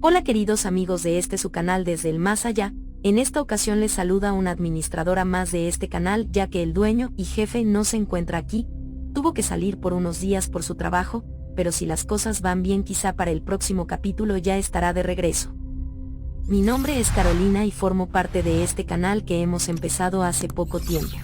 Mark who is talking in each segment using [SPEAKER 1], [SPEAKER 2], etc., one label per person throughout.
[SPEAKER 1] Hola queridos amigos de su canal desde el más allá, en esta ocasión les saluda una administradora más de este canal ya que el dueño y jefe no se encuentra aquí, tuvo que salir por unos días por su trabajo, pero si las cosas van bien quizá para el próximo capítulo ya estará de regreso. Mi nombre es Carolina y formo parte de este canal que hemos empezado hace poco tiempo.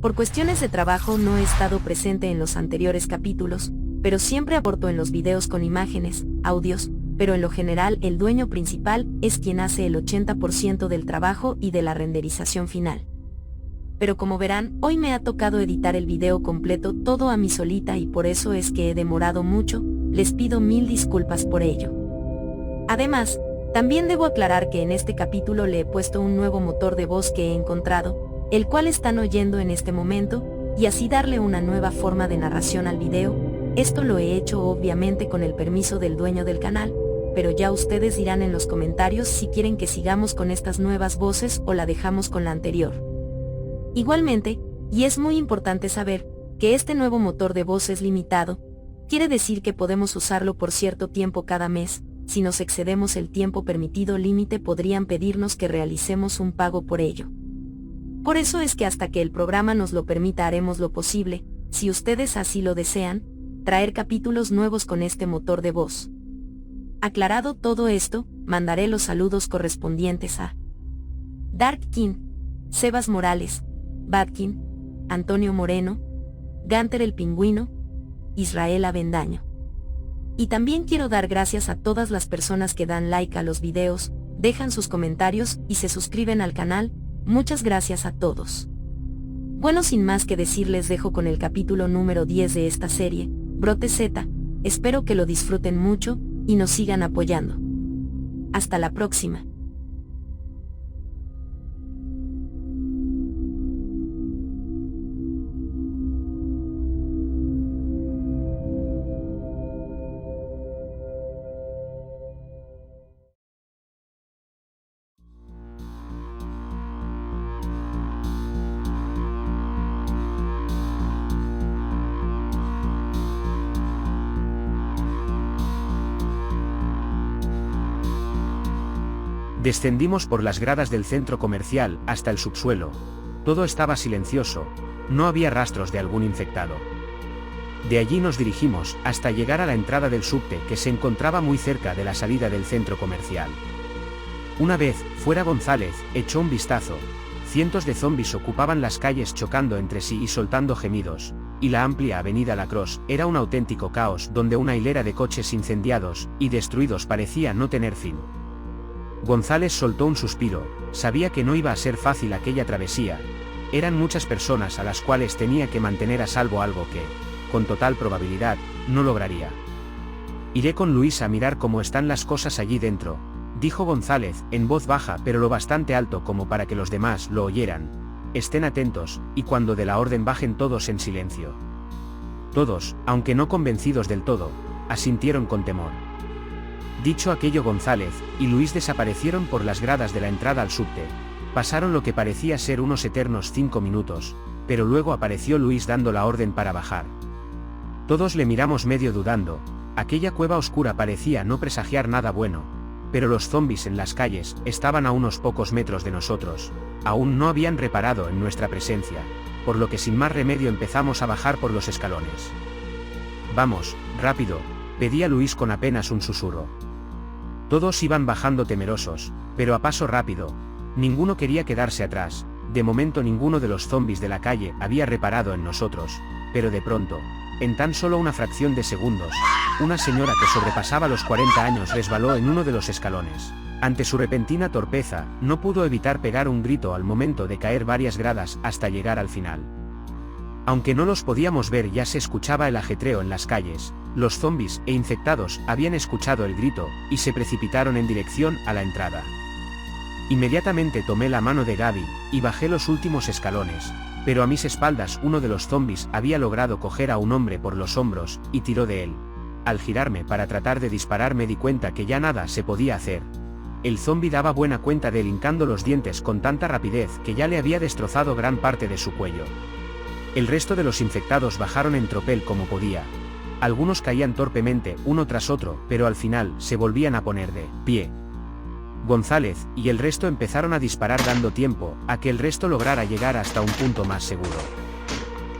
[SPEAKER 1] Por cuestiones de trabajo no he estado presente en los anteriores capítulos, pero siempre aporto en los videos con imágenes, audios, pero en lo general el dueño principal es quien hace el 80% del trabajo y de la renderización final. Pero como verán, hoy me ha tocado editar el video completo todo a mí solita y por eso es que he demorado mucho, les pido mil disculpas por ello. Además, también debo aclarar que en este capítulo le he puesto un nuevo motor de voz que he encontrado, el cual están oyendo en este momento, y así darle una nueva forma de narración al video. Esto lo he hecho obviamente con el permiso del dueño del canal, pero ya ustedes dirán en los comentarios si quieren que sigamos con estas nuevas voces o la dejamos con la anterior. Igualmente, y es muy importante saber, que este nuevo motor de voz es limitado, quiere decir que podemos usarlo por cierto tiempo cada mes. Si nos excedemos el tiempo permitido límite podrían pedirnos que realicemos un pago por ello. Por eso es que hasta que el programa nos lo permita haremos lo posible, si ustedes así lo desean, traer capítulos nuevos con este motor de voz. Aclarado todo esto, mandaré los saludos correspondientes a Dark King, Sebas Morales, Badkin, Antonio Moreno, Gunter el Pingüino, Israel Avendaño. Y también quiero dar gracias a todas las personas que dan like a los videos, dejan sus comentarios y se suscriben al canal, muchas gracias a todos. Bueno, sin más que decir les dejo con el capítulo número 10 de esta serie, Brote Z, espero que lo disfruten mucho, y nos sigan apoyando. Hasta la próxima.
[SPEAKER 2] Descendimos por las gradas del centro comercial hasta el subsuelo. Todo estaba silencioso, no había rastros de algún infectado. De allí nos dirigimos hasta llegar a la entrada del subte que se encontraba muy cerca de la salida del centro comercial. Una vez fuera González, echó un vistazo. Cientos de zombies ocupaban las calles chocando entre sí y soltando gemidos, y la amplia avenida Lacrosse era un auténtico caos donde una hilera de coches incendiados y destruidos parecía no tener fin. González soltó un suspiro, sabía que no iba a ser fácil aquella travesía, eran muchas personas a las cuales tenía que mantener a salvo algo que, con total probabilidad, no lograría. Iré con Luis a mirar cómo están las cosas allí dentro, dijo González, en voz baja pero lo bastante alto como para que los demás lo oyeran. Estén atentos, y cuando dé la orden bajen todos en silencio. Todos, aunque no convencidos del todo, asintieron con temor. Dicho aquello González y Luis desaparecieron por las gradas de la entrada al subte. Pasaron lo que parecía ser unos eternos 5 minutos, pero luego apareció Luis dando la orden para bajar. Todos le miramos medio dudando, aquella cueva oscura parecía no presagiar nada bueno, pero los zombies en las calles estaban a unos pocos metros de nosotros, aún no habían reparado en nuestra presencia, por lo que sin más remedio empezamos a bajar por los escalones. Vamos, rápido, pedía Luis con apenas un susurro. Todos iban bajando temerosos, pero a paso rápido, ninguno quería quedarse atrás, de momento ninguno de los zombies de la calle había reparado en nosotros, pero de pronto, en tan solo una fracción de segundos, una señora que sobrepasaba los 40 años resbaló en uno de los escalones. Ante su repentina torpeza, no pudo evitar pegar un grito al momento de caer varias gradas hasta llegar al final. Aunque no los podíamos ver ya se escuchaba el ajetreo en las calles, los zombies e infectados habían escuchado el grito, y se precipitaron en dirección a la entrada. Inmediatamente tomé la mano de Gaby, y bajé los últimos escalones, pero a mis espaldas uno de los zombies había logrado coger a un hombre por los hombros, y tiró de él. Al girarme para tratar de disparar me di cuenta que ya nada se podía hacer. El zombi daba buena cuenta de él hincando los dientes con tanta rapidez que ya le había destrozado gran parte de su cuello. El resto de los infectados bajaron en tropel como podía. Algunos caían torpemente uno tras otro, pero al final se volvían a poner de pie. González y el resto empezaron a disparar dando tiempo a que el resto lograra llegar hasta un punto más seguro.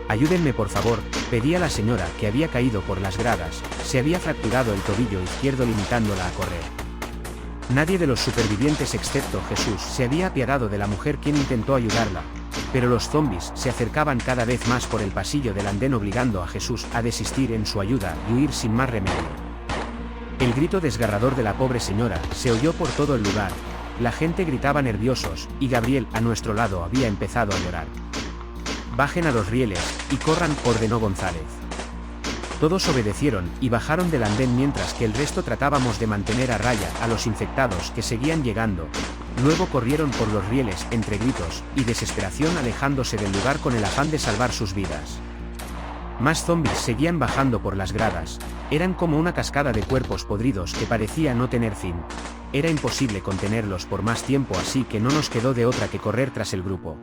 [SPEAKER 2] «Ayúdenme por favor», pedía la señora que había caído por las gradas, se había fracturado el tobillo izquierdo limitándola a correr. Nadie de los supervivientes excepto Jesús se había apiadado de la mujer quien intentó ayudarla, pero los zombies se acercaban cada vez más por el pasillo del andén obligando a Jesús a desistir en su ayuda y huir sin más remedio. El grito desgarrador de la pobre señora se oyó por todo el lugar, la gente gritaba nerviosos, y Gabriel a nuestro lado había empezado a llorar. «Bajen a los rieles, y corran», ordenó González. Todos obedecieron y bajaron del andén mientras que el resto tratábamos de mantener a raya a los infectados que seguían llegando. Luego corrieron por los rieles entre gritos y desesperación alejándose del lugar con el afán de salvar sus vidas. Más zombies seguían bajando por las gradas, eran como una cascada de cuerpos podridos que parecía no tener fin. Era imposible contenerlos por más tiempo así que no nos quedó de otra que correr tras el grupo.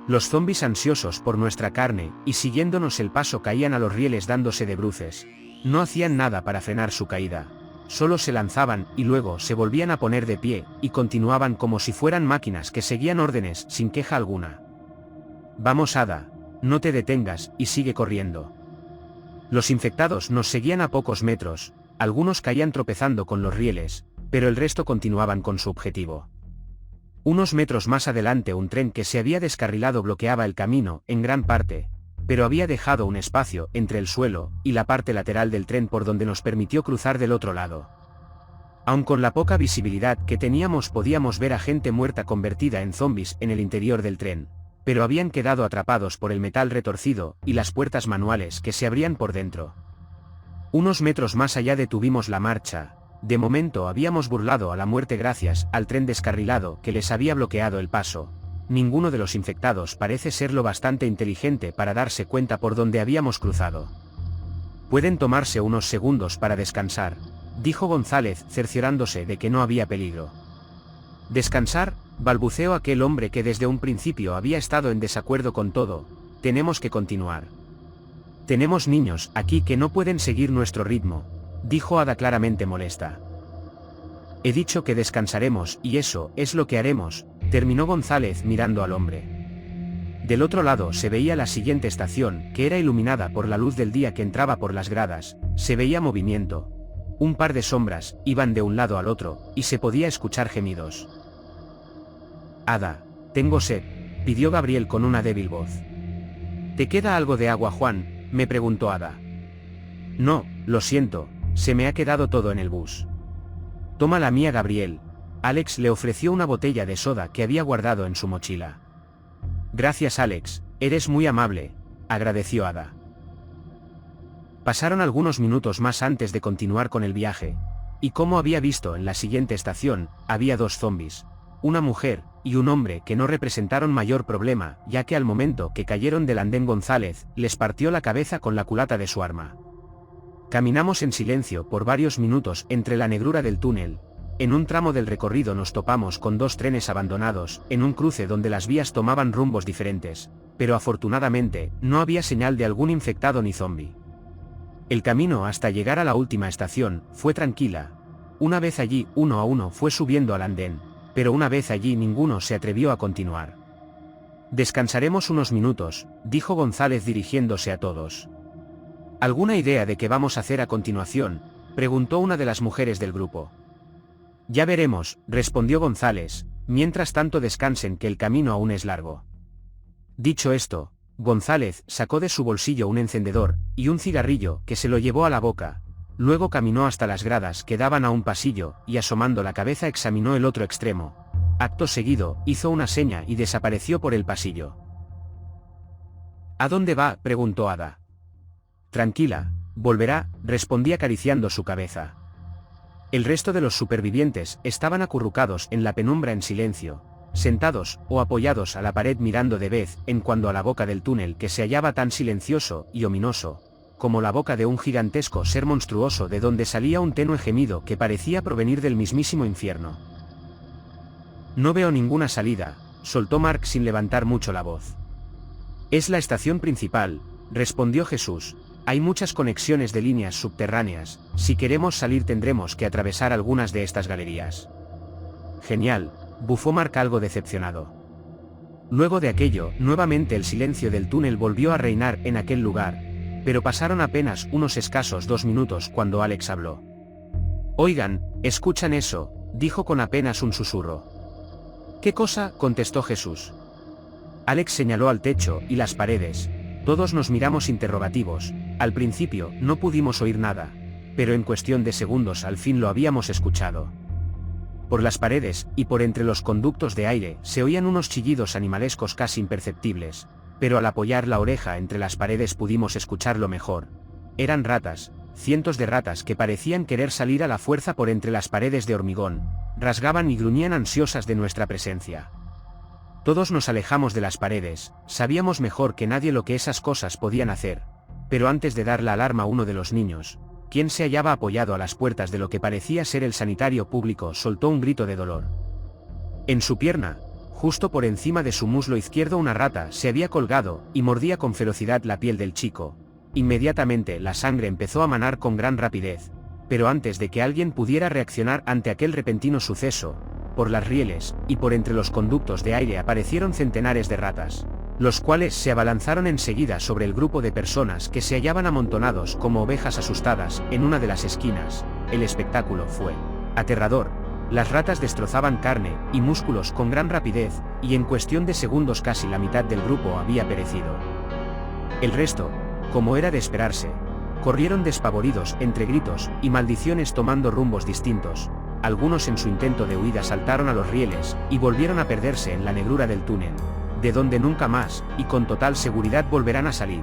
[SPEAKER 2] Los zombies ansiosos por nuestra carne, y siguiéndonos el paso caían a los rieles dándose de bruces. No hacían nada para frenar su caída. Solo se lanzaban y luego se volvían a poner de pie, y continuaban como si fueran máquinas que seguían órdenes sin queja alguna. «Vamos Ada, no te detengas, y sigue corriendo». Los infectados nos seguían a pocos metros, algunos caían tropezando con los rieles, pero el resto continuaban con su objetivo. Unos metros más adelante un tren que se había descarrilado bloqueaba el camino, en gran parte, pero había dejado un espacio entre el suelo y la parte lateral del tren por donde nos permitió cruzar del otro lado. Aun con la poca visibilidad que teníamos podíamos ver a gente muerta convertida en zombies en el interior del tren, pero habían quedado atrapados por el metal retorcido y las puertas manuales que se abrían por dentro. Unos metros más allá detuvimos la marcha. De momento habíamos burlado a la muerte gracias al tren descarrilado que les había bloqueado el paso. Ninguno de los infectados parece ser lo bastante inteligente para darse cuenta por dónde habíamos cruzado. «Pueden tomarse unos segundos para descansar», dijo González cerciorándose de que no había peligro. «¿Descansar?», balbuceó aquel hombre que desde un principio había estado en desacuerdo con todo. «Tenemos que continuar. Tenemos niños aquí que no pueden seguir nuestro ritmo», dijo Ada claramente molesta. «He dicho que descansaremos y eso es lo que haremos», terminó González mirando al hombre. Del otro lado se veía la siguiente estación, que era iluminada por la luz del día que entraba por las gradas, se veía movimiento. Un par de sombras iban de un lado al otro, y se podía escuchar gemidos. «Ada, tengo sed», pidió Gabriel con una débil voz. «¿Te queda algo de agua, Juan?», me preguntó Ada. «No, lo siento, se me ha quedado todo en el bus». «Toma la mía, Gabriel». Alex le ofreció una botella de soda que había guardado en su mochila. «Gracias, Alex, eres muy amable», agradeció Ada. Pasaron algunos minutos más antes de continuar con el viaje, y como había visto en la siguiente estación, había dos zombies, una mujer y un hombre que no representaron mayor problema, ya que al momento que cayeron del andén González, les partió la cabeza con la culata de su arma. Caminamos en silencio por varios minutos entre la negrura del túnel. En un tramo del recorrido nos topamos con dos trenes abandonados, en un cruce donde las vías tomaban rumbos diferentes, pero afortunadamente, no había señal de algún infectado ni zombi. El camino hasta llegar a la última estación fue tranquila. Una vez allí, uno a uno fue subiendo al andén, pero una vez allí ninguno se atrevió a continuar. «Descansaremos unos minutos», dijo González dirigiéndose a todos. «¿Alguna idea de qué vamos a hacer a continuación?», preguntó una de las mujeres del grupo. «Ya veremos», respondió González, «mientras tanto descansen que el camino aún es largo». Dicho esto, González sacó de su bolsillo un encendedor y un cigarrillo que se lo llevó a la boca, luego caminó hasta las gradas que daban a un pasillo y asomando la cabeza examinó el otro extremo. Acto seguido, hizo una seña y desapareció por el pasillo. «¿A dónde va?», preguntó Ada. «Tranquila, volverá», respondí acariciando su cabeza. El resto de los supervivientes estaban acurrucados en la penumbra en silencio, sentados o apoyados a la pared mirando de vez en cuando a la boca del túnel que se hallaba tan silencioso y ominoso, como la boca de un gigantesco ser monstruoso de donde salía un tenue gemido que parecía provenir del mismísimo infierno. «No veo ninguna salida», soltó Mark sin levantar mucho la voz. «Es la estación principal», respondió Jesús, Hay muchas conexiones de líneas subterráneas, si queremos salir tendremos que atravesar algunas de estas galerías. Genial, bufó Mark algo decepcionado. Luego de aquello, nuevamente el silencio del túnel volvió a reinar en aquel lugar, pero pasaron apenas unos escasos 2 minutos cuando Alex habló. «Oigan, ¿escuchan eso?», dijo con apenas un susurro. «¿Qué cosa?», contestó Jesús. Alex señaló al techo y las paredes. Todos nos miramos interrogativos. Al principio, no pudimos oír nada, pero en cuestión de segundos al fin lo habíamos escuchado. Por las paredes, y por entre los conductos de aire, se oían unos chillidos animalescos casi imperceptibles, pero al apoyar la oreja entre las paredes pudimos escucharlo mejor. Eran ratas, cientos de ratas que parecían querer salir a la fuerza por entre las paredes de hormigón, rasgaban y gruñían ansiosas de nuestra presencia. Todos nos alejamos de las paredes, sabíamos mejor que nadie lo que esas cosas podían hacer, pero antes de dar la alarma uno de los niños, quien se hallaba apoyado a las puertas de lo que parecía ser el sanitario público, soltó un grito de dolor. En su pierna, justo por encima de su muslo izquierdo, una rata se había colgado y mordía con ferocidad la piel del chico. Inmediatamente la sangre empezó a manar con gran rapidez, pero antes de que alguien pudiera reaccionar ante aquel repentino suceso, por las rieles y por entre los conductos de aire aparecieron centenares de ratas, los cuales se abalanzaron enseguida sobre el grupo de personas que se hallaban amontonados como ovejas asustadas en una de las esquinas. El espectáculo fue aterrador. Las ratas destrozaban carne y músculos con gran rapidez, y en cuestión de segundos casi la mitad del grupo había perecido. El resto, como era de esperarse, corrieron despavoridos entre gritos y maldiciones tomando rumbos distintos. Algunos en su intento de huida saltaron a los rieles y volvieron a perderse en la negrura del túnel, de donde nunca más, y con total seguridad volverán a salir.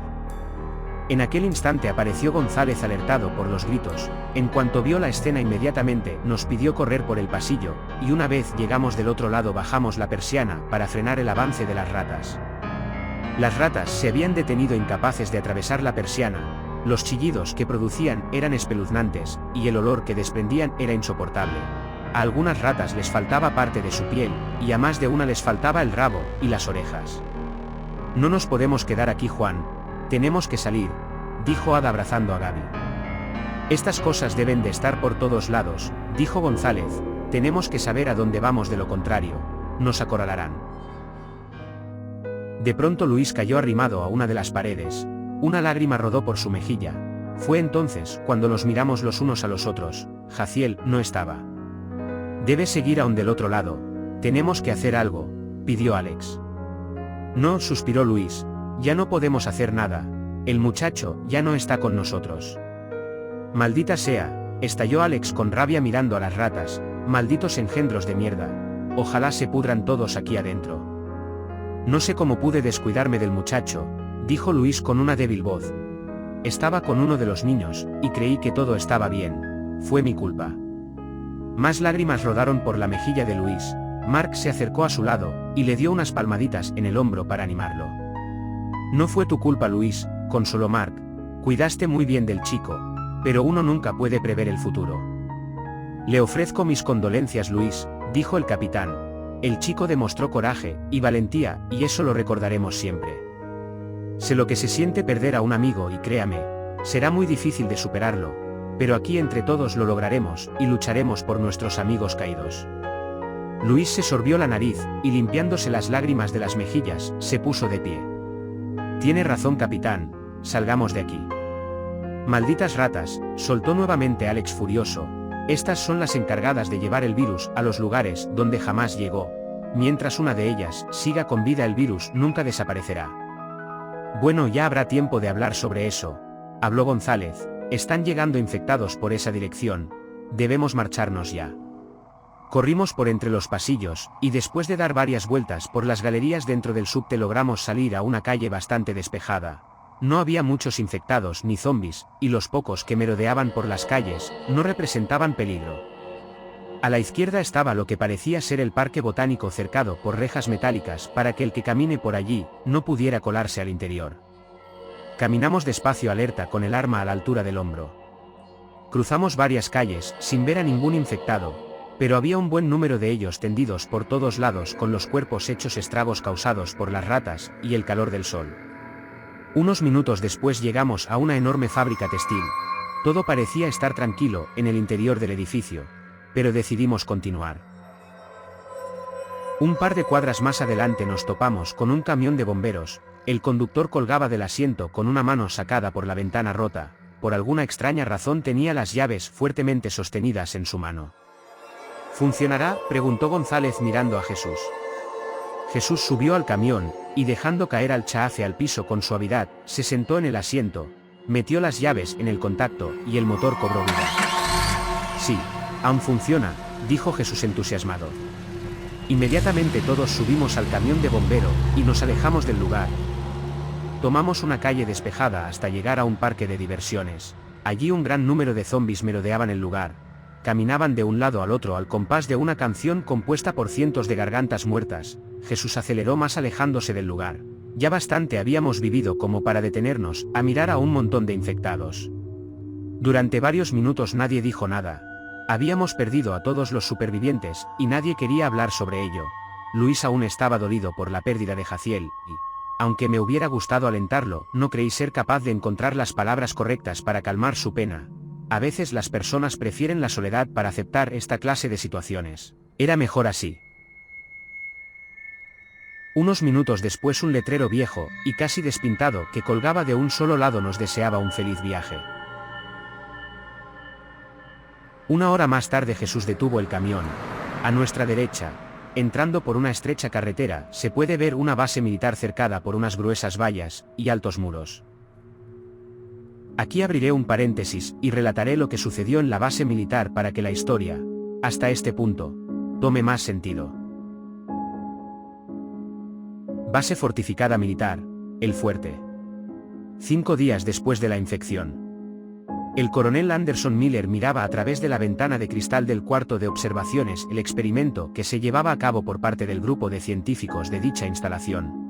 [SPEAKER 2] En aquel instante apareció González alertado por los gritos. En cuanto vio la escena inmediatamente nos pidió correr por el pasillo, y una vez llegamos del otro lado bajamos la persiana para frenar el avance de las ratas. Las ratas se habían detenido incapaces de atravesar la persiana, los chillidos que producían eran espeluznantes, y el olor que desprendían era insoportable. A algunas ratas les faltaba parte de su piel, y a más de una les faltaba el rabo y las orejas. «No nos podemos quedar aquí, Juan. Tenemos que salir», dijo Ada abrazando a Gaby. «Estas cosas deben de estar por todos lados», dijo González. «Tenemos que saber a dónde vamos, de lo contrario, nos acorralarán». De pronto Luis cayó arrimado a una de las paredes. Una lágrima rodó por su mejilla. Fue entonces cuando nos miramos los unos a los otros. Jaciel no estaba. «Debes seguir aún del otro lado. Tenemos que hacer algo», pidió Alex. «No», suspiró Luis. «Ya no podemos hacer nada. El muchacho ya no está con nosotros». «Maldita sea», estalló Alex con rabia mirando a las ratas. «Malditos engendros de mierda. Ojalá se pudran todos aquí adentro». «No sé cómo pude descuidarme del muchacho», dijo Luis con una débil voz. «Estaba con uno de los niños, y creí que todo estaba bien. Fue mi culpa». Más lágrimas rodaron por la mejilla de Luis. Mark se acercó a su lado, y le dio unas palmaditas en el hombro para animarlo. «No fue tu culpa, Luis», consoló Mark. «Cuidaste muy bien del chico, pero uno nunca puede prever el futuro». «Le ofrezco mis condolencias, Luis», dijo el capitán. «El chico demostró coraje y valentía, y eso lo recordaremos siempre. Sé lo que se siente perder a un amigo y créame, será muy difícil de superarlo, pero aquí entre todos lo lograremos y lucharemos por nuestros amigos caídos». Luis se sorbió la nariz, y limpiándose las lágrimas de las mejillas, se puso de pie. «Tiene razón, capitán, salgamos de aquí». «Malditas ratas», soltó nuevamente Alex furioso. «Estas son las encargadas de llevar el virus a los lugares donde jamás llegó. Mientras una de ellas siga con vida, el virus nunca desaparecerá». «Bueno, ya habrá tiempo de hablar sobre eso», habló González. «Están llegando infectados por esa dirección. Debemos marcharnos ya». Corrimos por entre los pasillos, y después de dar varias vueltas por las galerías dentro del subte logramos salir a una calle bastante despejada. No había muchos infectados ni zombies, y los pocos que merodeaban por las calles no representaban peligro. A la izquierda estaba lo que parecía ser el parque botánico, cercado por rejas metálicas para que el que camine por allí no pudiera colarse al interior. Caminamos despacio, alerta, con el arma a la altura del hombro. Cruzamos varias calles sin ver a ningún infectado, pero había un buen número de ellos tendidos por todos lados con los cuerpos hechos estragos causados por las ratas y el calor del sol. Unos minutos después llegamos a una enorme fábrica textil. Todo parecía estar tranquilo en el interior del edificio, pero decidimos continuar. Un par de cuadras más adelante nos topamos con un camión de bomberos. El conductor colgaba del asiento con una mano sacada por la ventana rota. Por alguna extraña razón tenía las llaves fuertemente sostenidas en su mano. ¿Funcionará?, preguntó González mirando a Jesús. Jesús subió al camión, y dejando caer al chafe al piso con suavidad, se sentó en el asiento, metió las llaves en el contacto y el motor cobró vida. Sí, aún funciona, dijo Jesús entusiasmado. Inmediatamente todos subimos al camión de bombero, y nos alejamos del lugar. Tomamos una calle despejada hasta llegar a un parque de diversiones. Allí un gran número de zombis merodeaban el lugar. Caminaban de un lado al otro al compás de una canción compuesta por cientos de gargantas muertas. Jesús aceleró más alejándose del lugar. Ya bastante habíamos vivido como para detenernos a mirar a un montón de infectados. Durante varios minutos nadie dijo nada. Habíamos perdido a todos los supervivientes, y nadie quería hablar sobre ello. Luis aún estaba dolido por la pérdida de Jaciel, y, aunque me hubiera gustado alentarlo, no creí ser capaz de encontrar las palabras correctas para calmar su pena. A veces las personas prefieren la soledad para aceptar esta clase de situaciones. Era mejor así. Unos minutos después un letrero viejo, y casi despintado, que colgaba de un solo lado nos deseaba un feliz viaje. Una hora más tarde Jesús detuvo el camión. A nuestra derecha, entrando por una estrecha carretera, se puede ver una base militar cercada por unas gruesas vallas y altos muros. Aquí abriré un paréntesis y relataré lo que sucedió en la base militar para que la historia, hasta este punto, tome más sentido. Base fortificada militar, El Fuerte. 5 días después de la infección. El coronel Anderson Miller miraba a través de la ventana de cristal del cuarto de observaciones el experimento que se llevaba a cabo por parte del grupo de científicos de dicha instalación.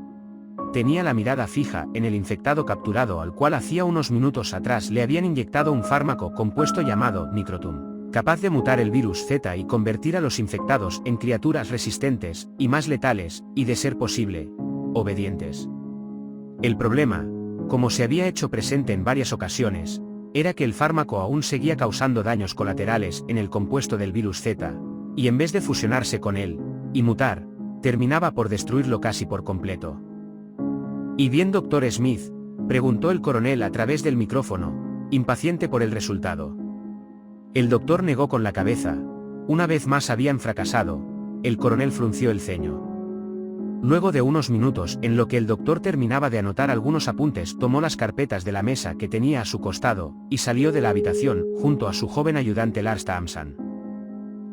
[SPEAKER 2] Tenía la mirada fija en el infectado capturado al cual hacía unos minutos atrás le habían inyectado un fármaco compuesto llamado Microtum, capaz de mutar el virus Z y convertir a los infectados en criaturas resistentes, y más letales, y de ser posible, obedientes. El problema, como se había hecho presente en varias ocasiones, era que el fármaco aún seguía causando daños colaterales en el compuesto del virus Z, y en vez de fusionarse con él, y mutar, terminaba por destruirlo casi por completo. ¿Y bien, doctor Smith?, preguntó el coronel a través del micrófono, impaciente por el resultado. El doctor negó con la cabeza. Una vez más habían fracasado. El coronel frunció el ceño. Luego de unos minutos en lo que el doctor terminaba de anotar algunos apuntes, tomó las carpetas de la mesa que tenía a su costado, y salió de la habitación, junto a su joven ayudante Lars Thompson.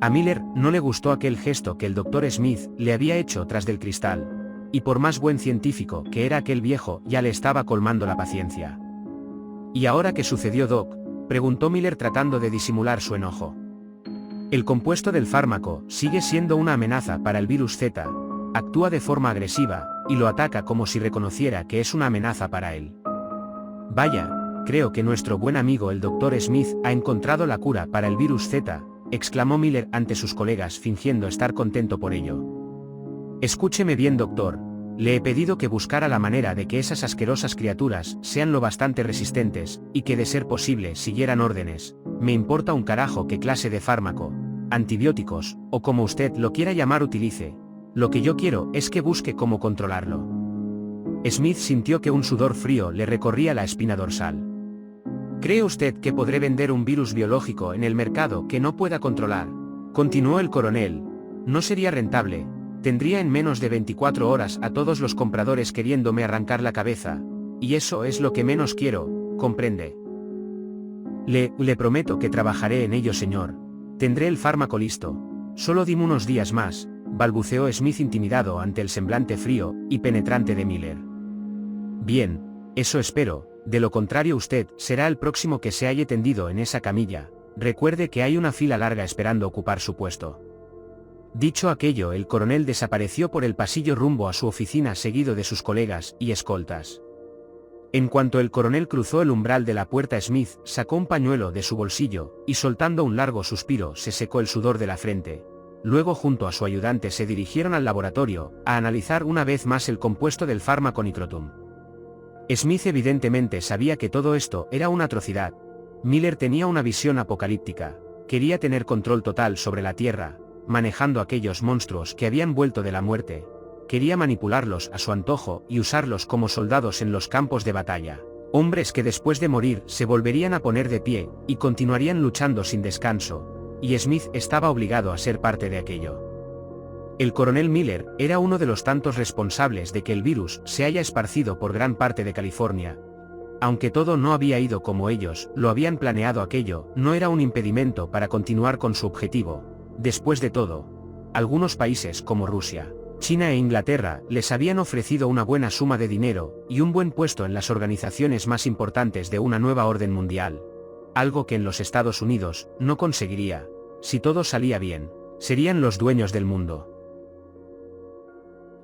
[SPEAKER 2] A Miller no le gustó aquel gesto que el doctor Smith le había hecho tras del cristal, y por más buen científico que era aquel viejo, ya le estaba colmando la paciencia. ¿Y ahora qué sucedió, Doc?, preguntó Miller tratando de disimular su enojo. El compuesto del fármaco sigue siendo una amenaza para el virus Z. Actúa de forma agresiva, y lo ataca como si reconociera que es una amenaza para él. Vaya, creo que nuestro buen amigo el Dr. Smith ha encontrado la cura para el virus Z, exclamó Miller ante sus colegas fingiendo estar contento por ello. Escúcheme bien, doctor, le he pedido que buscara la manera de que esas asquerosas criaturas sean lo bastante resistentes, y que de ser posible siguieran órdenes. Me importa un carajo qué clase de fármaco, antibióticos, o como usted lo quiera llamar utilice. Lo que yo quiero es que busque cómo controlarlo. Smith sintió que un sudor frío le recorría la espina dorsal. ¿Cree usted que podré vender un virus biológico en el mercado que no pueda controlar?, continuó el coronel. No sería rentable. Tendría en menos de 24 horas a todos los compradores queriéndome arrancar la cabeza. Y eso es lo que menos quiero, ¿comprende? Le prometo que trabajaré en ello, señor. Tendré el fármaco listo. Solo dime unos días más, balbuceó Smith intimidado ante el semblante frío y penetrante de Miller. Bien, eso espero, de lo contrario usted será el próximo que se halle tendido en esa camilla. Recuerde que hay una fila larga esperando ocupar su puesto. Dicho aquello, el coronel desapareció por el pasillo rumbo a su oficina seguido de sus colegas y escoltas. En cuanto el coronel cruzó el umbral de la puerta, Smith sacó un pañuelo de su bolsillo, y soltando un largo suspiro se secó el sudor de la frente. Luego junto a su ayudante se dirigieron al laboratorio, a analizar una vez más el compuesto del fármaco Microtum. Smith evidentemente sabía que todo esto era una atrocidad. Miller tenía una visión apocalíptica. Quería tener control total sobre la Tierra, manejando aquellos monstruos que habían vuelto de la muerte. Quería manipularlos a su antojo y usarlos como soldados en los campos de batalla. Hombres que después de morir se volverían a poner de pie y continuarían luchando sin descanso. Y Smith estaba obligado a ser parte de aquello. El coronel Miller era uno de los tantos responsables de que el virus se haya esparcido por gran parte de California. Aunque todo no había ido como ellos lo habían planeado, aquello no era un impedimento para continuar con su objetivo. Después de todo, algunos países como Rusia, China e Inglaterra les habían ofrecido una buena suma de dinero y un buen puesto en las organizaciones más importantes de una nueva orden mundial. Algo que en los Estados Unidos no conseguiría. Si todo salía bien, serían los dueños del mundo.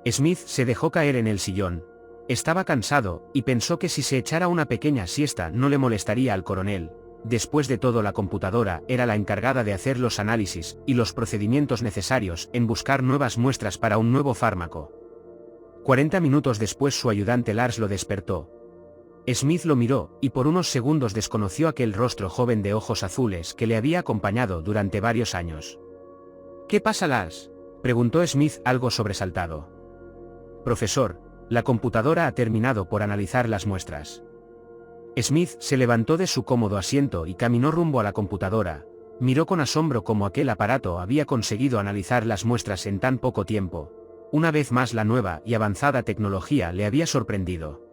[SPEAKER 2] Smith se dejó caer en el sillón. Estaba cansado, y pensó que si se echara una pequeña siesta no le molestaría al coronel. Después de todo, la computadora era la encargada de hacer los análisis y los procedimientos necesarios en buscar nuevas muestras para un nuevo fármaco. 40 minutos después su ayudante Lars lo despertó. Smith lo miró, y por unos segundos desconoció aquel rostro joven de ojos azules que le había acompañado durante varios años. «¿Qué pasa, Lars?», preguntó Smith algo sobresaltado. «Profesor, la computadora ha terminado por analizar las muestras». Smith se levantó de su cómodo asiento y caminó rumbo a la computadora. Miró con asombro cómo aquel aparato había conseguido analizar las muestras en tan poco tiempo. Una vez más la nueva y avanzada tecnología le había sorprendido.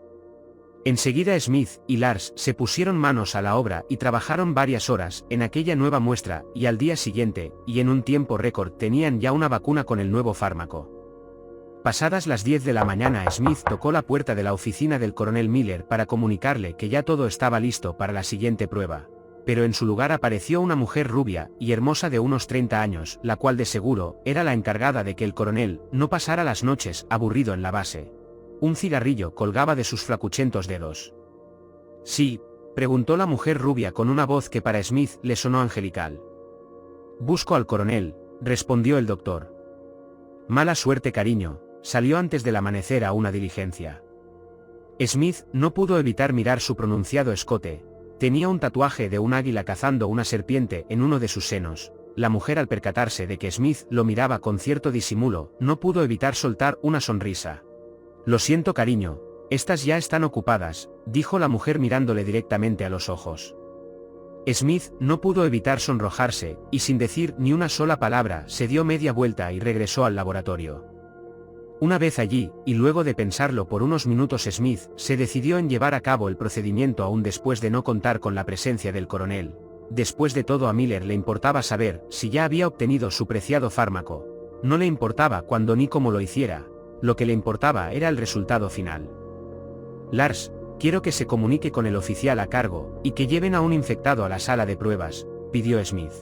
[SPEAKER 2] Enseguida Smith y Lars se pusieron manos a la obra y trabajaron varias horas en aquella nueva muestra, y al día siguiente, y en un tiempo récord, tenían ya una vacuna con el nuevo fármaco. Pasadas las 10 de la mañana, Smith tocó la puerta de la oficina del coronel Miller para comunicarle que ya todo estaba listo para la siguiente prueba. Pero en su lugar apareció una mujer rubia y hermosa de unos 30 años, la cual de seguro era la encargada de que el coronel no pasara las noches aburrido en la base. Un cigarrillo colgaba de sus flacuchentos dedos. «Sí», preguntó la mujer rubia con una voz que para Smith le sonó angelical. «Busco al coronel», respondió el doctor. «Mala suerte, cariño, salió antes del amanecer a una diligencia». Smith no pudo evitar mirar su pronunciado escote. Tenía un tatuaje de un águila cazando una serpiente en uno de sus senos. La mujer, al percatarse de que Smith lo miraba con cierto disimulo, no pudo evitar soltar una sonrisa. «Lo siento, cariño, estas ya están ocupadas», dijo la mujer mirándole directamente a los ojos. Smith no pudo evitar sonrojarse, y sin decir ni una sola palabra se dio media vuelta y regresó al laboratorio. Una vez allí, y luego de pensarlo por unos minutos, Smith se decidió en llevar a cabo el procedimiento aún después de no contar con la presencia del coronel. Después de todo, a Miller le importaba saber si ya había obtenido su preciado fármaco. No le importaba cuándo ni cómo lo hiciera. Lo que le importaba era el resultado final. «Lars, quiero que se comunique con el oficial a cargo y que lleven a un infectado a la sala de pruebas», pidió Smith.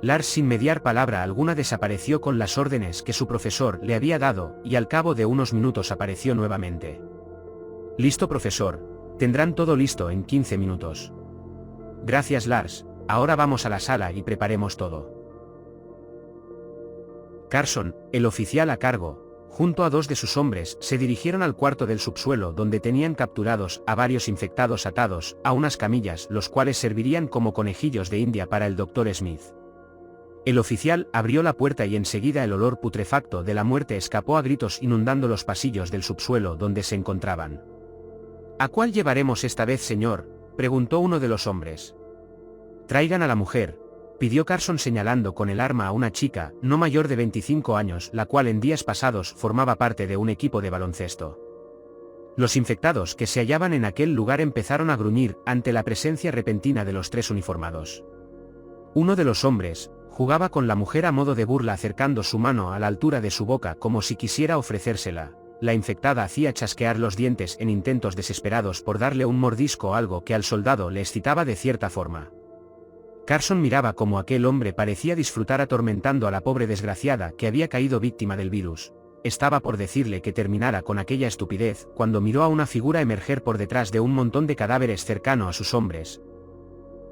[SPEAKER 2] Lars, sin mediar palabra alguna, desapareció con las órdenes que su profesor le había dado, y al cabo de unos minutos apareció nuevamente. «Listo, profesor. Tendrán todo listo en 15 minutos». «Gracias, Lars. Ahora vamos a la sala y preparemos todo». Carson, el oficial a cargo, junto a dos de sus hombres, se dirigieron al cuarto del subsuelo donde tenían capturados a varios infectados atados a unas camillas, los cuales servirían como conejillos de India para el Dr. Smith. El oficial abrió la puerta y enseguida el olor putrefacto de la muerte escapó a gritos, inundando los pasillos del subsuelo donde se encontraban. «¿A cuál llevaremos esta vez, señor?», preguntó uno de los hombres. «Traigan a la mujer», pidió Carson señalando con el arma a una chica, no mayor de 25 años, la cual en días pasados formaba parte de un equipo de baloncesto. Los infectados que se hallaban en aquel lugar empezaron a gruñir ante la presencia repentina de los tres uniformados. Uno de los hombres jugaba con la mujer a modo de burla, acercando su mano a la altura de su boca como si quisiera ofrecérsela. La infectada hacía chasquear los dientes en intentos desesperados por darle un mordisco, algo que al soldado le excitaba de cierta forma. Carson miraba cómo aquel hombre parecía disfrutar atormentando a la pobre desgraciada que había caído víctima del virus. Estaba por decirle que terminara con aquella estupidez, cuando miró a una figura emerger por detrás de un montón de cadáveres cercano a sus hombres.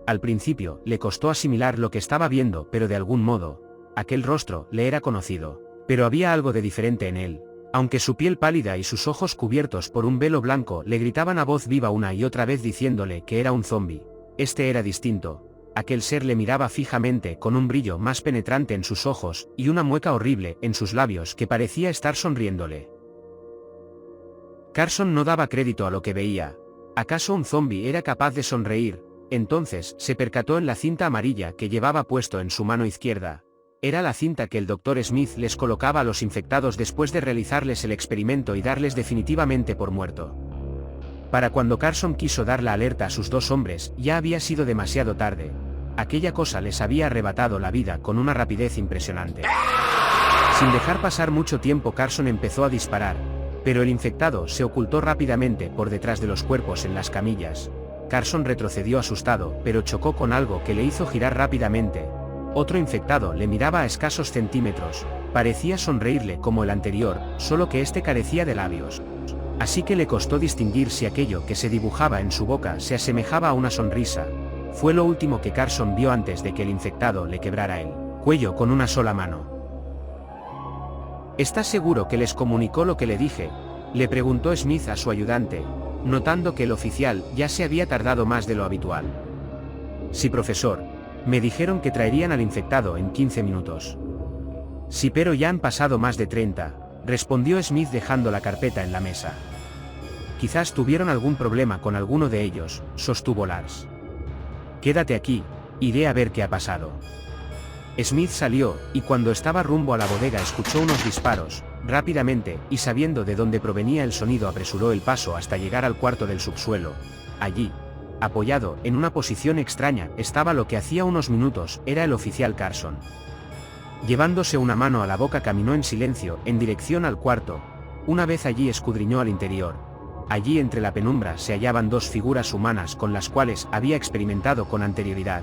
[SPEAKER 2] Al principio le costó asimilar lo que estaba viendo, pero de algún modo aquel rostro le era conocido. Pero había algo de diferente en él. Aunque su piel pálida y sus ojos cubiertos por un velo blanco le gritaban a voz viva una y otra vez diciéndole que era un zombi, este era distinto. Aquel ser le miraba fijamente con un brillo más penetrante en sus ojos y una mueca horrible en sus labios que parecía estar sonriéndole. Carson no daba crédito a lo que veía. ¿Acaso un zombi era capaz de sonreír? Entonces se percató en la cinta amarilla que llevaba puesto en su mano izquierda. Era la cinta que el Dr. Smith les colocaba a los infectados después de realizarles el experimento y darles definitivamente por muerto. Para cuando Carson quiso dar la alerta a sus dos hombres, ya había sido demasiado tarde. Aquella cosa les había arrebatado la vida con una rapidez impresionante. Sin dejar pasar mucho tiempo, Carson empezó a disparar, pero el infectado se ocultó rápidamente por detrás de los cuerpos en las camillas. Carson retrocedió asustado, pero chocó con algo que le hizo girar rápidamente. Otro infectado le miraba a escasos centímetros, parecía sonreírle como el anterior, solo que este carecía de labios. Así que le costó distinguir si aquello que se dibujaba en su boca se asemejaba a una sonrisa. Fue lo último que Carson vio antes de que el infectado le quebrara el cuello con una sola mano. ¿Estás seguro que les comunicó lo que le dije?, le preguntó Smith a su ayudante, notando que el oficial ya se había tardado más de lo habitual. Sí, profesor. Me dijeron que traerían al infectado en 15 minutos. Sí, pero ya han pasado más de 30, respondió Smith dejando la carpeta en la mesa. Quizás tuvieron algún problema con alguno de ellos, sostuvo Lars. Quédate aquí, iré a ver qué ha pasado. Smith salió, y cuando estaba rumbo a la bodega escuchó unos disparos. Rápidamente, y sabiendo de dónde provenía el sonido, apresuró el paso hasta llegar al cuarto del subsuelo. Allí, apoyado en una posición extraña, estaba lo que hacía unos minutos era el oficial Carson. Llevándose una mano a la boca caminó en silencio en dirección al cuarto. Una vez allí escudriñó al interior. Allí entre la penumbra se hallaban dos figuras humanas con las cuales había experimentado con anterioridad,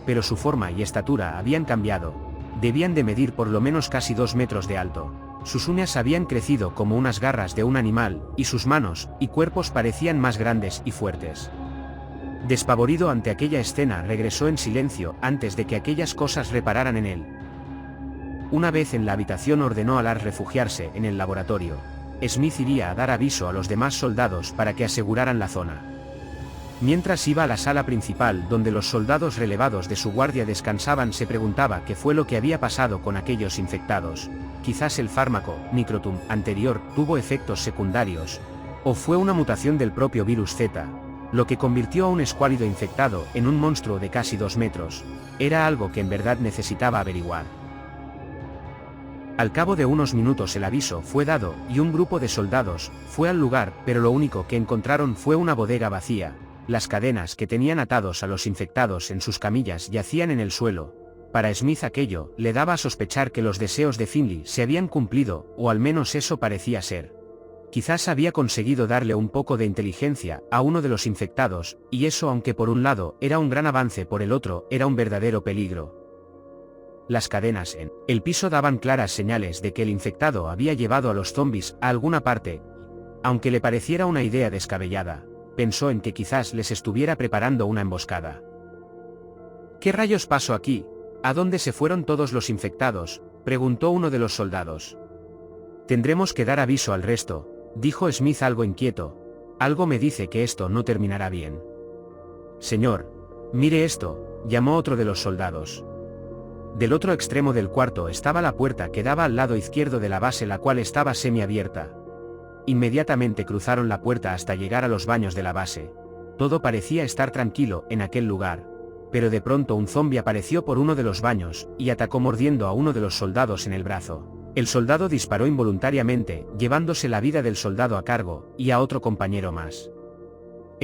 [SPEAKER 2] pero su forma y estatura habían cambiado. Debían de medir por lo menos casi 2 metros de alto. Sus uñas habían crecido como unas garras de un animal, y sus manos y cuerpos parecían más grandes y fuertes. Despavorido ante aquella escena, regresó en silencio antes de que aquellas cosas repararan en él. Una vez en la habitación ordenó a Lars refugiarse en el laboratorio. Smith iría a dar aviso a los demás soldados para que aseguraran la zona. Mientras iba a la sala principal donde los soldados relevados de su guardia descansaban, se preguntaba qué fue lo que había pasado con aquellos infectados. Quizás el fármaco, Microtum, anterior, tuvo efectos secundarios. O fue una mutación del propio virus Z, lo que convirtió a un escuálido infectado en un monstruo de casi 2 metros. Era algo que en verdad necesitaba averiguar. Al cabo de unos minutos el aviso fue dado, y un grupo de soldados fue al lugar, pero lo único que encontraron fue una bodega vacía. Las cadenas que tenían atados a los infectados en sus camillas yacían en el suelo. Para Smith aquello le daba a sospechar que los deseos de Finley se habían cumplido, o al menos eso parecía ser. Quizás había conseguido darle un poco de inteligencia a uno de los infectados, y eso, aunque por un lado era un gran avance, por el otro era un verdadero peligro. Las cadenas en el piso daban claras señales de que el infectado había llevado a los zombies a alguna parte. Aunque le pareciera una idea descabellada, pensó en que quizás les estuviera preparando una emboscada. ¿Qué rayos pasó aquí? ¿A dónde se fueron todos los infectados?, preguntó uno de los soldados. Tendremos que dar aviso al resto, dijo Smith algo inquieto. Algo me dice que esto no terminará bien. Señor, mire esto, llamó otro de los soldados. Del otro extremo del cuarto estaba la puerta que daba al lado izquierdo de la base, la cual estaba semiabierta. Inmediatamente cruzaron la puerta hasta llegar a los baños de la base. Todo parecía estar tranquilo en aquel lugar, pero de pronto un zombi apareció por uno de los baños, y atacó mordiendo a uno de los soldados en el brazo. El soldado disparó involuntariamente, llevándose la vida del soldado a cargo, y a otro compañero más.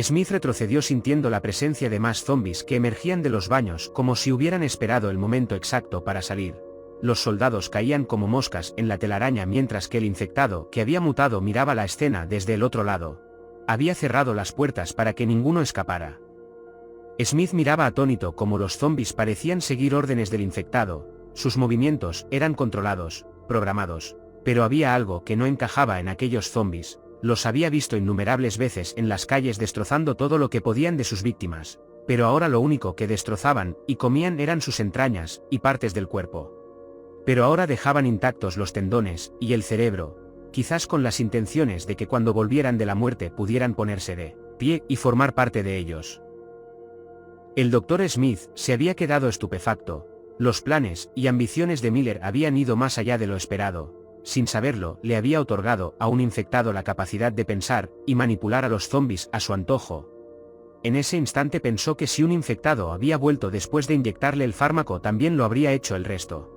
[SPEAKER 2] Smith retrocedió sintiendo la presencia de más zombis que emergían de los baños como si hubieran esperado el momento exacto para salir. Los soldados caían como moscas en la telaraña mientras que el infectado, que había mutado, miraba la escena desde el otro lado. Había cerrado las puertas para que ninguno escapara. Smith miraba atónito como los zombis parecían seguir órdenes del infectado. Sus movimientos eran controlados, programados, pero había algo que no encajaba en aquellos zombis. Los había visto innumerables veces en las calles destrozando todo lo que podían de sus víctimas, pero ahora lo único que destrozaban y comían eran sus entrañas y partes del cuerpo. Pero ahora dejaban intactos los tendones y el cerebro. quizás con las intenciones de que cuando volvieran de la muerte pudieran ponerse de pie y formar parte de ellos. El Dr. Smith se había quedado estupefacto. Los planes y ambiciones de Miller habían ido más allá de lo esperado. Sin saberlo, le había otorgado a un infectado la capacidad de pensar y manipular a los zombies a su antojo. En ese instante pensó que si un infectado había vuelto después de inyectarle el fármaco, también lo habría hecho el resto.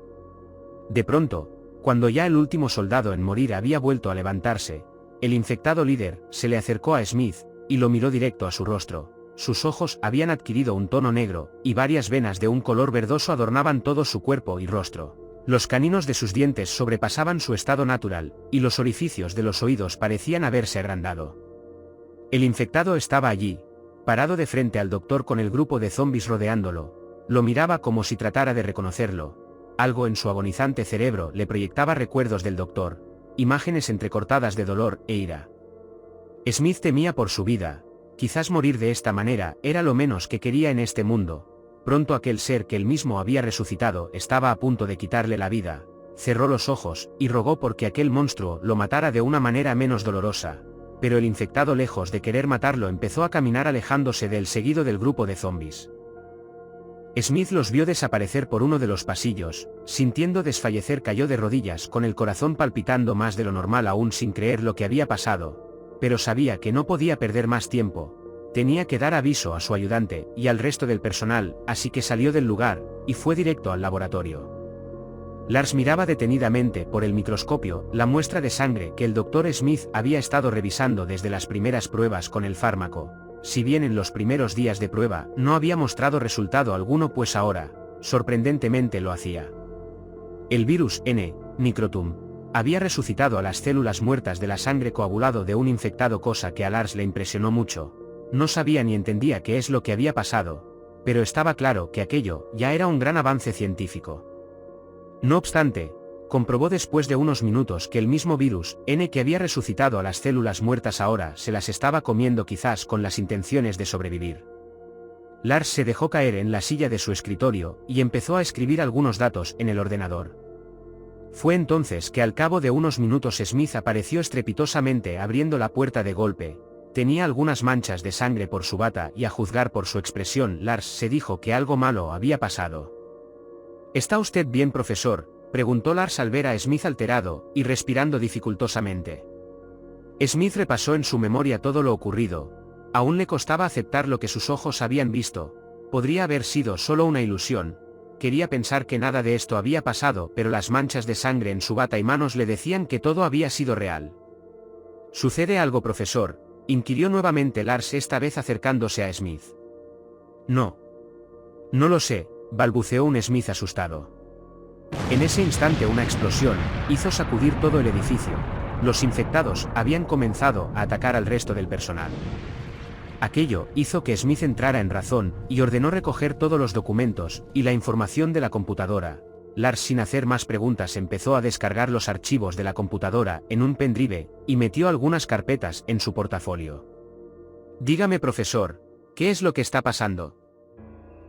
[SPEAKER 2] De pronto, cuando ya el último soldado en morir había vuelto a levantarse, el infectado líder se le acercó a Smith y lo miró directo a su rostro. Sus ojos habían adquirido un tono negro, y varias venas de un color verdoso adornaban todo su cuerpo y rostro. Los caninos de sus dientes sobrepasaban su estado natural, y los orificios de los oídos parecían haberse agrandado. El infectado estaba allí, parado de frente al doctor con el grupo de zombies rodeándolo. Lo miraba como si tratara de reconocerlo. Algo en su agonizante cerebro le proyectaba recuerdos del doctor, imágenes entrecortadas de dolor e ira. Smith temía por su vida. Quizás morir de esta manera era lo menos que quería en este mundo. Pronto aquel ser que él mismo había resucitado estaba a punto de quitarle la vida. Cerró los ojos y rogó porque aquel monstruo lo matara de una manera menos dolorosa. Pero el infectado, lejos de querer matarlo, empezó a caminar alejándose de él seguido del grupo de zombies. Smith los vio desaparecer por uno de los pasillos. Sintiendo desfallecer, cayó de rodillas con el corazón palpitando más de lo normal, aún sin creer lo que había pasado. Pero sabía que no podía perder más tiempo. Tenía que dar aviso a su ayudante y al resto del personal, así que salió del lugar y fue directo al laboratorio. Lars miraba detenidamente por el microscopio la muestra de sangre que el Dr. Smith había estado revisando desde las primeras pruebas con el fármaco. Si bien en los primeros días de prueba no había mostrado resultado alguno, pues ahora, sorprendentemente, lo hacía. El virus N. Nicrotum había resucitado a las células muertas de la sangre coagulado de un infectado, cosa que a Lars le impresionó mucho. No sabía ni entendía qué es lo que había pasado, pero estaba claro que aquello ya era un gran avance científico. No obstante, comprobó después de unos minutos que el mismo virus N que había resucitado a las células muertas ahora se las estaba comiendo, quizás con las intenciones de sobrevivir. Lars se dejó caer en la silla de su escritorio y empezó a escribir algunos datos en el ordenador. Fue entonces que al cabo de unos minutos Smith apareció estrepitosamente abriendo la puerta de golpe. Tenía algunas manchas de sangre por su bata y, a juzgar por su expresión, Lars se dijo que algo malo había pasado. ¿Está usted bien, profesor?, preguntó Lars al ver a Smith alterado y respirando dificultosamente. Smith repasó en su memoria todo lo ocurrido. Aún le costaba aceptar lo que sus ojos habían visto. Podría haber sido solo una ilusión. Quería pensar que nada de esto había pasado, pero las manchas de sangre en su bata y manos le decían que todo había sido real. ¿Sucede algo, profesor?, inquirió nuevamente Lars, esta vez acercándose a Smith. No lo sé, balbuceó un Smith asustado. En ese instante una explosión hizo sacudir todo el edificio. Los infectados habían comenzado a atacar al resto del personal. Aquello hizo que Smith entrara en razón y ordenó recoger todos los documentos y la información de la computadora. Lars, sin hacer más preguntas, empezó a descargar los archivos de la computadora en un pendrive y metió algunas carpetas en su portafolio. Dígame, profesor, ¿qué es lo que está pasando?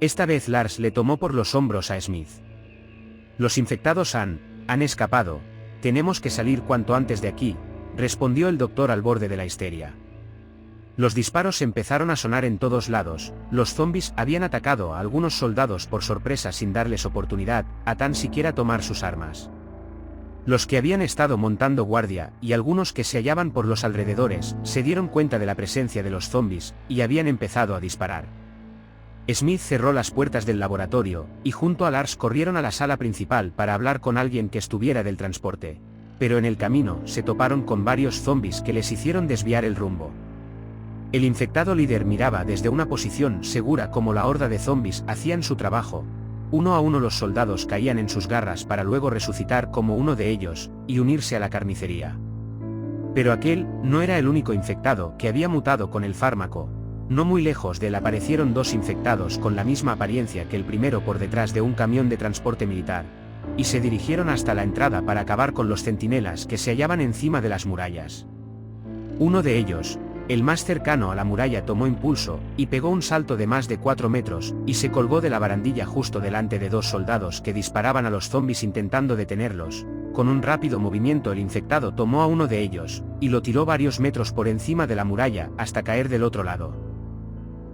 [SPEAKER 2] Esta vez Lars le tomó por los hombros a Smith. Los infectados han escapado. Tenemos que salir cuanto antes de aquí, respondió el doctor al borde de la histeria. Los disparos empezaron a sonar en todos lados. Los zombies habían atacado a algunos soldados por sorpresa sin darles oportunidad a tan siquiera tomar sus armas. Los que habían estado montando guardia y algunos que se hallaban por los alrededores se dieron cuenta de la presencia de los zombies y habían empezado a disparar. Smith cerró las puertas del laboratorio y junto a Lars corrieron a la sala principal para hablar con alguien que estuviera del transporte. Pero en el camino se toparon con varios zombies que les hicieron desviar el rumbo. El infectado líder miraba desde una posición segura cómo la horda de zombies hacían su trabajo. Uno a uno los soldados caían en sus garras para luego resucitar como uno de ellos y unirse a la carnicería. Pero aquel no era el único infectado que había mutado con el fármaco. No muy lejos de él aparecieron dos infectados con la misma apariencia que el primero por detrás de un camión de transporte militar, y se dirigieron hasta la entrada para acabar con los centinelas que se hallaban encima de las murallas. Uno de ellos, el más cercano a la muralla, tomó impulso y pegó un salto de más de 4 metros y se colgó de la barandilla justo delante de dos soldados que disparaban a los zombies intentando detenerlos. Con un rápido movimiento el infectado tomó a uno de ellos, y lo tiró varios metros por encima de la muralla hasta caer del otro lado.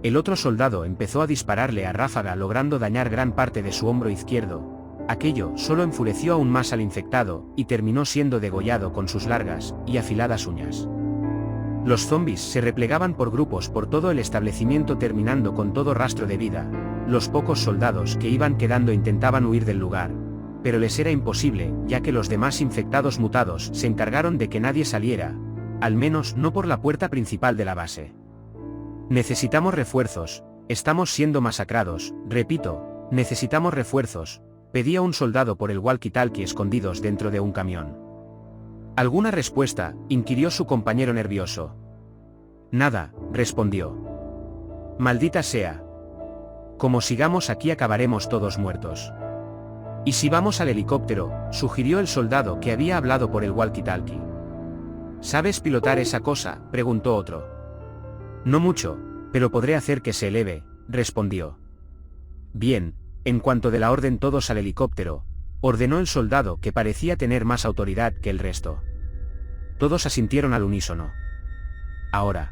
[SPEAKER 2] El otro soldado empezó a dispararle a ráfaga logrando dañar gran parte de su hombro izquierdo. Aquello solo enfureció aún más al infectado, y terminó siendo degollado con sus largas y afiladas uñas. Los zombies se replegaban por grupos por todo el establecimiento terminando con todo rastro de vida. Los pocos soldados que iban quedando intentaban huir del lugar, pero les era imposible, ya que los demás infectados mutados se encargaron de que nadie saliera, al menos no por la puerta principal de la base. Necesitamos refuerzos, estamos siendo masacrados, repito, necesitamos refuerzos, pedía un soldado por el walkie-talkie escondidos dentro de un camión. ¿Alguna respuesta?, inquirió su compañero nervioso. Nada, respondió. Maldita sea. Como sigamos aquí acabaremos todos muertos. ¿Y si vamos al helicóptero?, sugirió el soldado que había hablado por el walkie-talkie. ¿Sabes pilotar esa cosa?, preguntó otro. No mucho, pero podré hacer que se eleve, respondió. Bien, en cuanto de la orden todos al helicóptero, ordenó el soldado que parecía tener más autoridad que el resto. Todos asintieron al unísono. Ahora.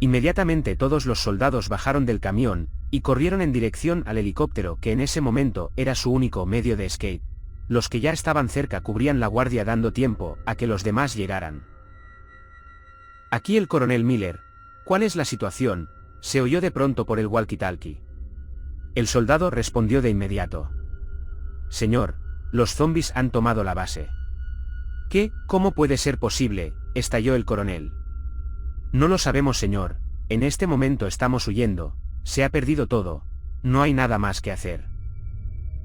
[SPEAKER 2] Inmediatamente todos los soldados bajaron del camión, y corrieron en dirección al helicóptero que en ese momento era su único medio de escape. Los que ya estaban cerca cubrían la guardia dando tiempo a que los demás llegaran. Aquí el coronel Miller. ¿Cuál es la situación?, se oyó de pronto por el walkie-talkie. El soldado respondió de inmediato. Señor, los zombies han tomado la base. ¿Qué? ¿Cómo puede ser posible?, estalló el coronel. No lo sabemos, señor, en este momento estamos huyendo, se ha perdido todo, no hay nada más que hacer.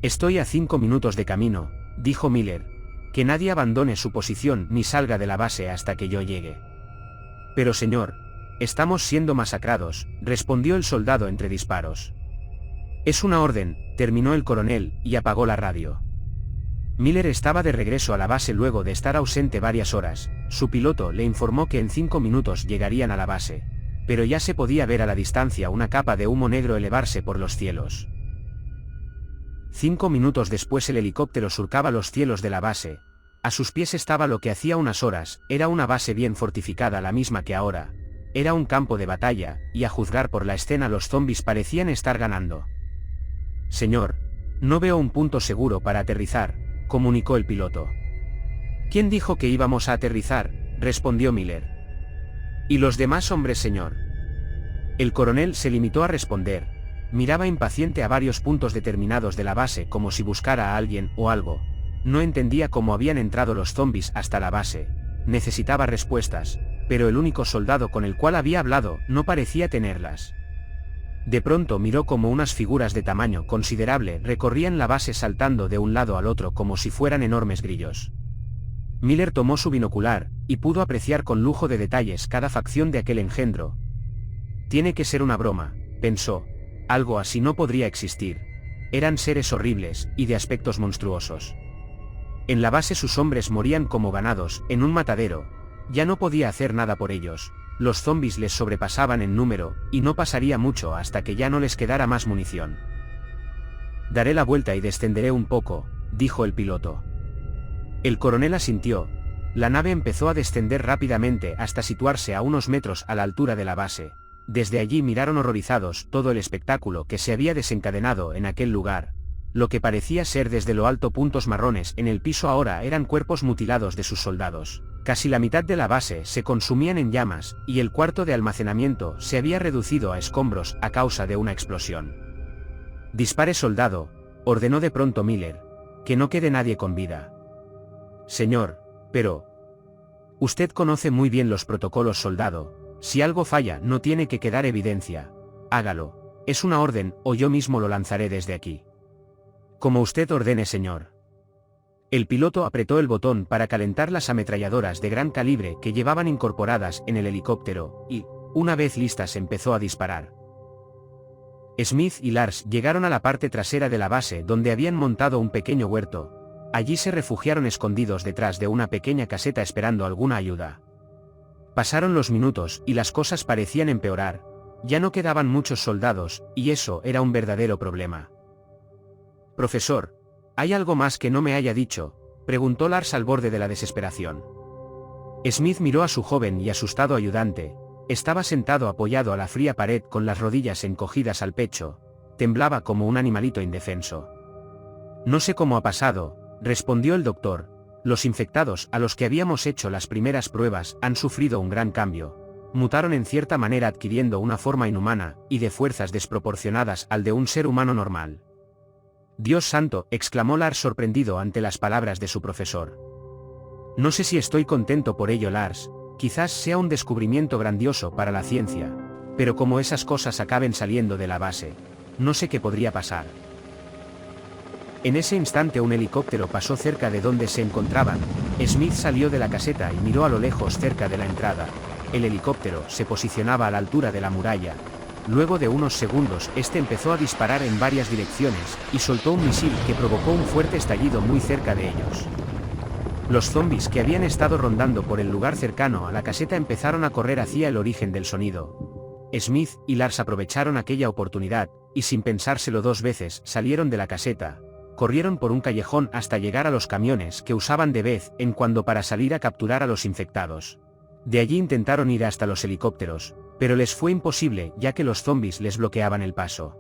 [SPEAKER 2] Estoy a 5 minutos de camino, dijo Miller, que nadie abandone su posición ni salga de la base hasta que yo llegue. Pero señor, estamos siendo masacrados, respondió el soldado entre disparos. Es una orden, terminó el coronel, y apagó la radio. Miller estaba de regreso a la base luego de estar ausente varias horas. Su piloto le informó que en 5 minutos llegarían a la base, pero ya se podía ver a la distancia una capa de humo negro elevarse por los cielos. 5 minutos después el helicóptero surcaba los cielos de la base. A sus pies estaba lo que hacía unas horas, era una base bien fortificada, la misma que ahora. Era un campo de batalla, y a juzgar por la escena los zombies parecían estar ganando. Señor, no veo un punto seguro para aterrizar, comunicó el piloto. ¿Quién dijo que íbamos a aterrizar?, respondió Miller. ¿Y los demás hombres, señor? El coronel se limitó a responder. Miraba impaciente a varios puntos determinados de la base como si buscara a alguien o algo. No entendía cómo habían entrado los zombies hasta la base. Necesitaba respuestas, pero el único soldado con el cual había hablado no parecía tenerlas. De pronto miró como unas figuras de tamaño considerable recorrían la base saltando de un lado al otro como si fueran enormes grillos. Miller tomó su binocular, y pudo apreciar con lujo de detalles cada facción de aquel engendro. Tiene que ser una broma, pensó. Algo así no podría existir. Eran seres horribles, y de aspectos monstruosos. En la base sus hombres morían como ganados, en un matadero. Ya no podía hacer nada por ellos. Los zombies les sobrepasaban en número, y no pasaría mucho hasta que ya no les quedara más munición. Daré la vuelta y descenderé un poco, dijo el piloto. El coronel asintió. La nave empezó a descender rápidamente hasta situarse a unos metros a la altura de la base. Desde allí miraron horrorizados todo el espectáculo que se había desencadenado en aquel lugar. Lo que parecía ser desde lo alto puntos marrones en el piso ahora eran cuerpos mutilados de sus soldados. Casi la mitad de la base se consumían en llamas, y el cuarto de almacenamiento se había reducido a escombros a causa de una explosión. Dispare, soldado, ordenó de pronto Miller. Que no quede nadie con vida. Señor, pero... Usted conoce muy bien los protocolos, soldado. Si algo falla no tiene que quedar evidencia. Hágalo. Es una orden, o yo mismo lo lanzaré desde aquí. Como usted ordene, señor. El piloto apretó el botón para calentar las ametralladoras de gran calibre que llevaban incorporadas en el helicóptero, y, una vez listas, empezó a disparar. Smith y Lars llegaron a la parte trasera de la base donde habían montado un pequeño huerto. Allí se refugiaron escondidos detrás de una pequeña caseta esperando alguna ayuda. Pasaron los minutos y las cosas parecían empeorar. Ya no quedaban muchos soldados, y eso era un verdadero problema. Profesor, ¿hay algo más que no me haya dicho?, preguntó Lars al borde de la desesperación. Smith miró a su joven y asustado ayudante. Estaba sentado apoyado a la fría pared con las rodillas encogidas al pecho. Temblaba como un animalito indefenso. No sé cómo ha pasado, respondió el doctor. Los infectados a los que habíamos hecho las primeras pruebas han sufrido un gran cambio. Mutaron en cierta manera adquiriendo una forma inhumana y de fuerzas desproporcionadas al de un ser humano normal. Dios santo, exclamó Lars sorprendido ante las palabras de su profesor. No sé si estoy contento por ello, Lars, quizás sea un descubrimiento grandioso para la ciencia, pero como esas cosas acaben saliendo de la base, no sé qué podría pasar. En ese instante un helicóptero pasó cerca de donde se encontraban. Smith salió de la caseta y miró a lo lejos cerca de la entrada. El helicóptero se posicionaba a la altura de la muralla. Luego de unos segundos, este empezó a disparar en varias direcciones, y soltó un misil que provocó un fuerte estallido muy cerca de ellos. Los zombies que habían estado rondando por el lugar cercano a la caseta empezaron a correr hacia el origen del sonido. Smith y Lars aprovecharon aquella oportunidad, y sin pensárselo dos veces, salieron de la caseta. Corrieron por un callejón hasta llegar a los camiones que usaban de vez en cuando para salir a capturar a los infectados. De allí intentaron ir hasta los helicópteros, pero les fue imposible ya que los zombies les bloqueaban el paso.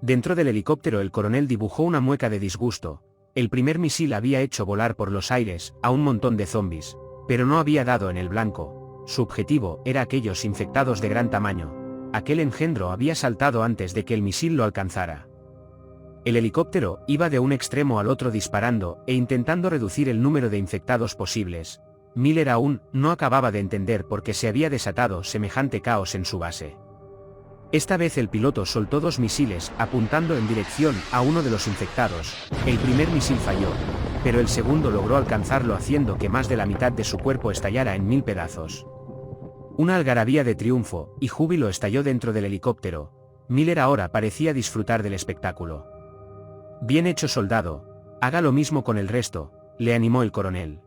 [SPEAKER 2] Dentro del helicóptero el coronel dibujó una mueca de disgusto. El primer misil había hecho volar por los aires a un montón de zombies, pero no había dado en el blanco. Su objetivo era aquellos infectados de gran tamaño. Aquel engendro había saltado antes de que el misil lo alcanzara. El helicóptero iba de un extremo al otro disparando e intentando reducir el número de infectados posibles. Miller aún no acababa de entender por qué se había desatado semejante caos en su base. Esta vez el piloto soltó dos misiles apuntando en dirección a uno de los infectados. El primer misil falló, pero el segundo logró alcanzarlo haciendo que más de la mitad de su cuerpo estallara en 1000 pedazos. Una algarabía de triunfo y júbilo estalló dentro del helicóptero. Miller ahora parecía disfrutar del espectáculo. Bien hecho, soldado. Haga lo mismo con el resto, le animó el coronel.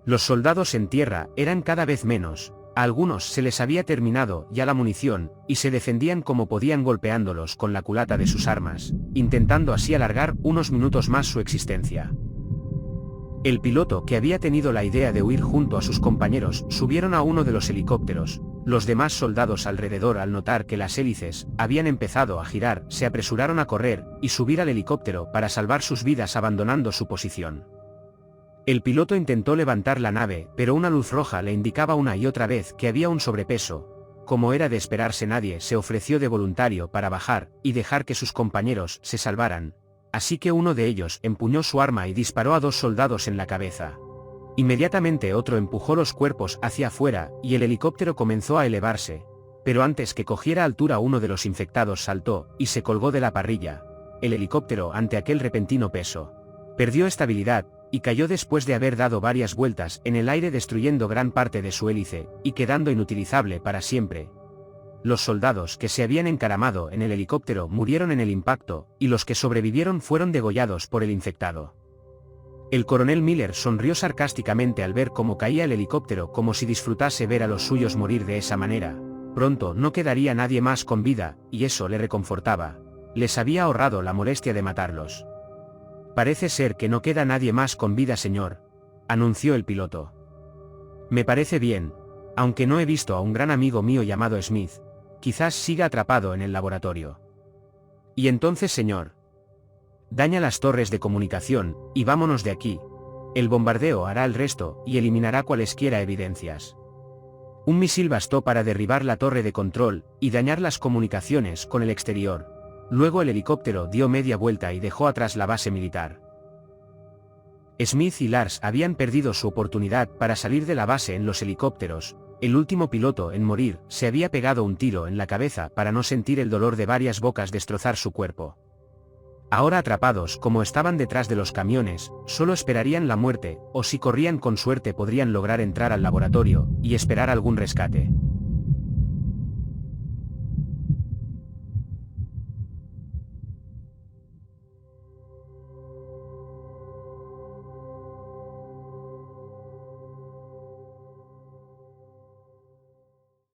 [SPEAKER 2] Los soldados en tierra eran cada vez menos. A algunos se les había terminado ya la munición, y se defendían como podían golpeándolos con la culata de sus armas, intentando así alargar unos minutos más su existencia. El piloto, que había tenido la idea de huir junto a sus compañeros, subieron a uno de los helicópteros. Los demás soldados alrededor, al notar que las hélices habían empezado a girar, se apresuraron a correr y subir al helicóptero para salvar sus vidas abandonando su posición. El piloto intentó levantar la nave, pero una luz roja le indicaba una y otra vez que había un sobrepeso. Como era de esperarse, nadie se ofreció de voluntario para bajar y dejar que sus compañeros se salvaran. Así que uno de ellos empuñó su arma y disparó a dos soldados en la cabeza. Inmediatamente otro empujó los cuerpos hacia afuera y el helicóptero comenzó a elevarse. Pero antes que cogiera altura uno de los infectados saltó y se colgó de la parrilla. El helicóptero, ante aquel repentino peso, perdió estabilidad y cayó después de haber dado varias vueltas en el aire, destruyendo gran parte de su hélice y quedando inutilizable para siempre. Los soldados que se habían encaramado en el helicóptero murieron en el impacto, y los que sobrevivieron fueron degollados por el infectado. El coronel Miller sonrió sarcásticamente al ver cómo caía el helicóptero, como si disfrutase ver a los suyos morir de esa manera. Pronto no quedaría nadie más con vida, y eso le reconfortaba. Les había ahorrado la molestia de matarlos. Parece ser que no queda nadie más con vida, señor, anunció el piloto. Me parece bien, aunque no he visto a un gran amigo mío llamado Smith. Quizás siga atrapado en el laboratorio. Y entonces, señor, daña las torres de comunicación, y vámonos de aquí. El bombardeo hará el resto, y eliminará cualesquiera evidencias. Un misil bastó para derribar la torre de control, y dañar las comunicaciones con el exterior. Luego el helicóptero dio media vuelta y dejó atrás la base militar. Smith y Lars habían perdido su oportunidad para salir de la base en los helicópteros. El último piloto en morir se había pegado un tiro en la cabeza para no sentir el dolor de varias bocas destrozar su cuerpo. Ahora, atrapados como estaban detrás de los camiones, solo esperarían la muerte, o si corrían con suerte podrían lograr entrar al laboratorio y esperar algún rescate.